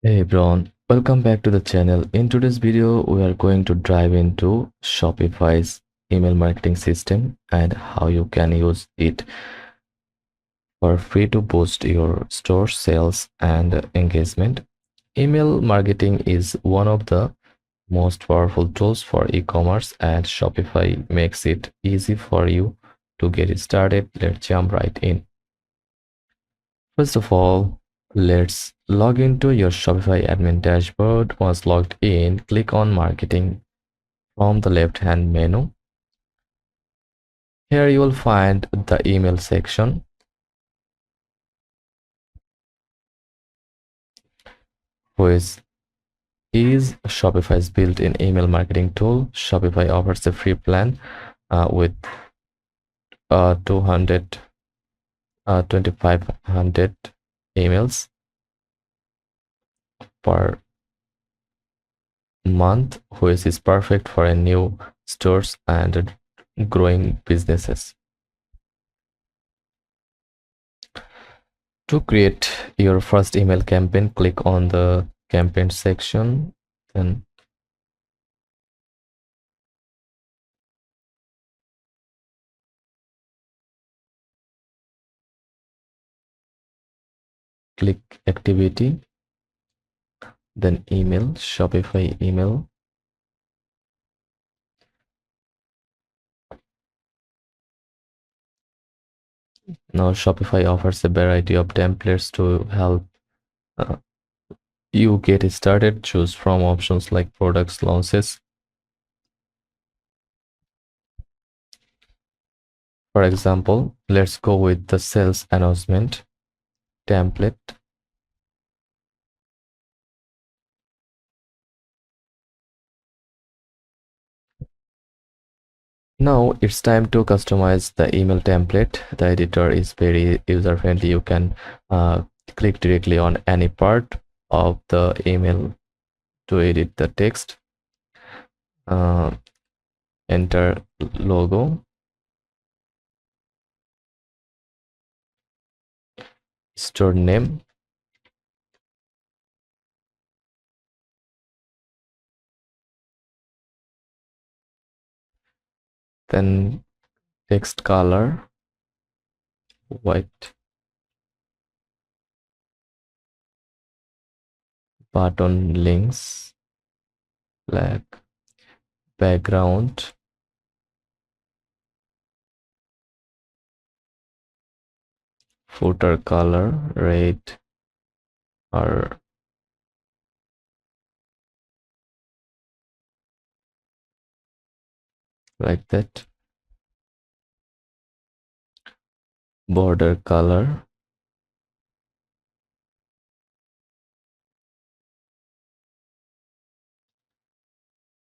Hey everyone, welcome back to the channel. In today's video, we are going to dive into Shopify's email marketing system and how you can use it for free to boost your store sales and engagement. Email marketing is one of the most powerful tools for e-commerce, and Shopify makes it easy for you to get started. Let's jump right in. First of all, let's log into your Shopify admin dashboard. Once logged in, click on Marketing from the left-hand menu. Here you will find the email section, which is Shopify's built-in email marketing tool. Shopify offers a free plan with 200 2500 emails per month, which is perfect for a new stores and growing businesses. To create your first email campaign, click on the campaign section, then click activity, then email, Shopify email. Now Shopify offers a variety of templates to help uh, you get started. Choose from options like products, launches. For example, let's go with the sales announcement template. Now it's time to customize the email template. The editor is very user friendly. You can click directly on any part of the email to edit the text. Enter logo, store name, then text color white, button links black, background footer color red or like that, border color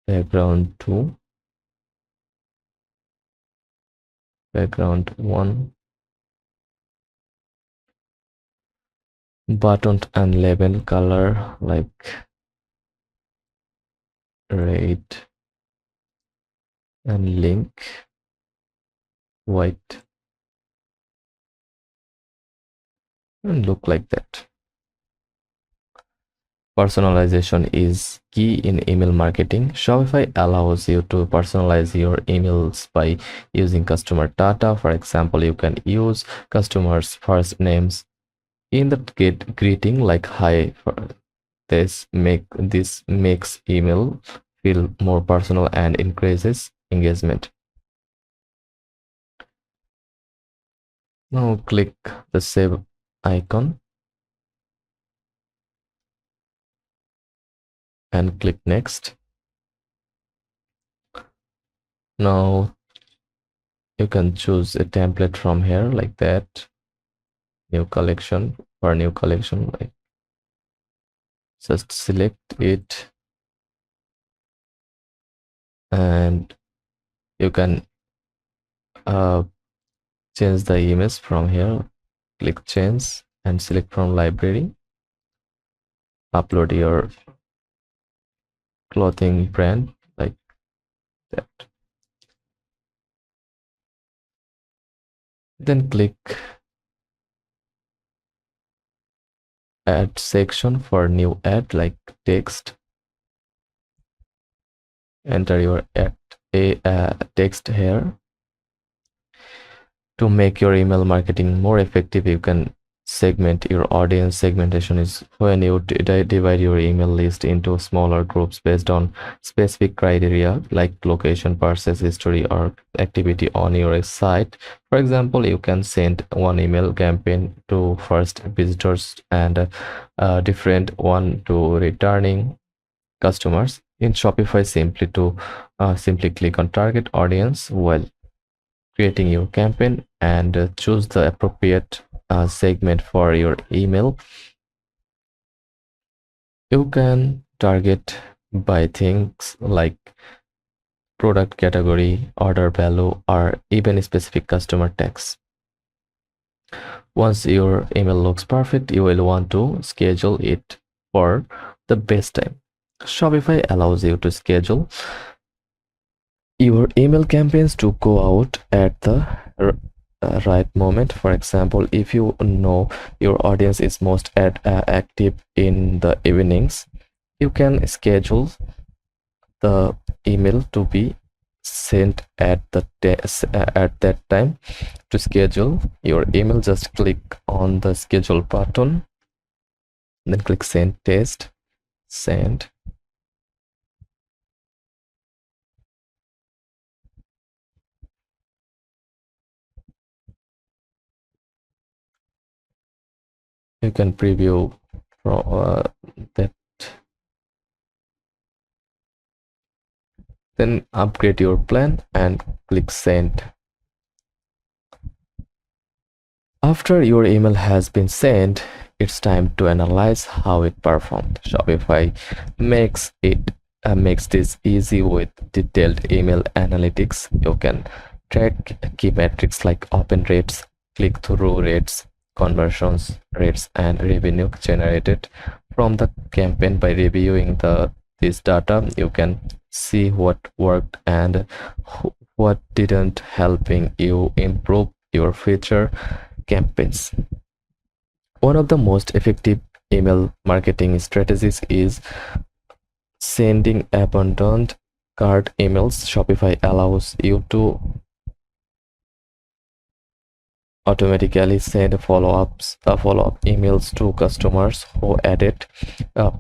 background 2, background 1, button and label color like red, and link white, and look like that. Personalization is key in email marketing. Shopify allows you to personalize your emails by using customer data. For example, you can use customers' first names in the greeting like hi. This makes email feel more personal and increases engagement. Now click the save icon and click next. Now you can choose a template from here like that. New collection, for new collection, like just select it, and you can uh, change the image from here. Click change and select from library. Upload your clothing brand like that. Then click add section for new ad like text. Enter your ad text here. To make your email marketing more effective, you can segment your audience. Segmentation is when you divide your email list into smaller groups based on specific criteria like location, purchase history, or activity on your site. For example, you can send one email campaign to first visitors and a different one to returning customers. In Shopify, simply click on target audience while creating your campaign and choose the appropriate segment for your email. You can target by things like product category, order value, or even specific customer tags. Once your email looks perfect, you will want to schedule it for the best time. Shopify allows you to schedule your email campaigns to go out at the right moment. For example, if you know your audience is most active in the evenings, you can schedule the email to be sent at at that time. To schedule your email, just click on the schedule button, then click send test, send. You can preview that, then upgrade your plan and click send. After your email has been sent, it's time to analyze how it performed. Shopify makes this easy with detailed email analytics. You can track key metrics like open rates, click-through rates, conversions rates, and revenue generated from the campaign. By reviewing this data, you can see what worked and what didn't, helping you improve your future campaigns. One of the most effective email marketing strategies is sending abundant cart emails. Shopify allows you to automatically send follow-up emails to customers who added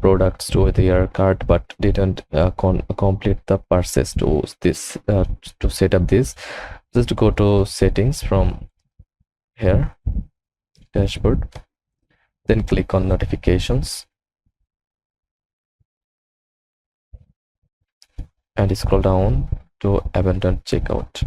products to their cart but didn't complete the purchase. To set up this, just go to settings from here, dashboard, then click on notifications and scroll down to abandoned checkout.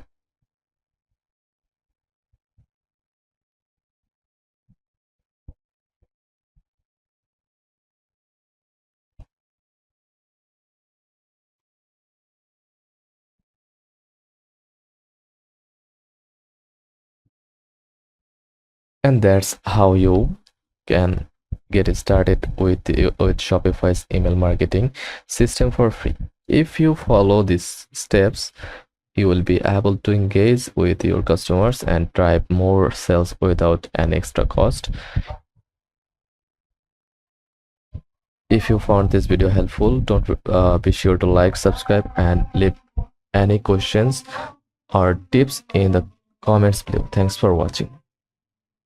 And that's how you can get started with Shopify's email marketing system for free. If you follow these steps, you will be able to engage with your customers and drive more sales without an extra cost. If you found this video helpful, don't be sure to like, subscribe, and leave any questions or tips in the comments below. Thanks for watching.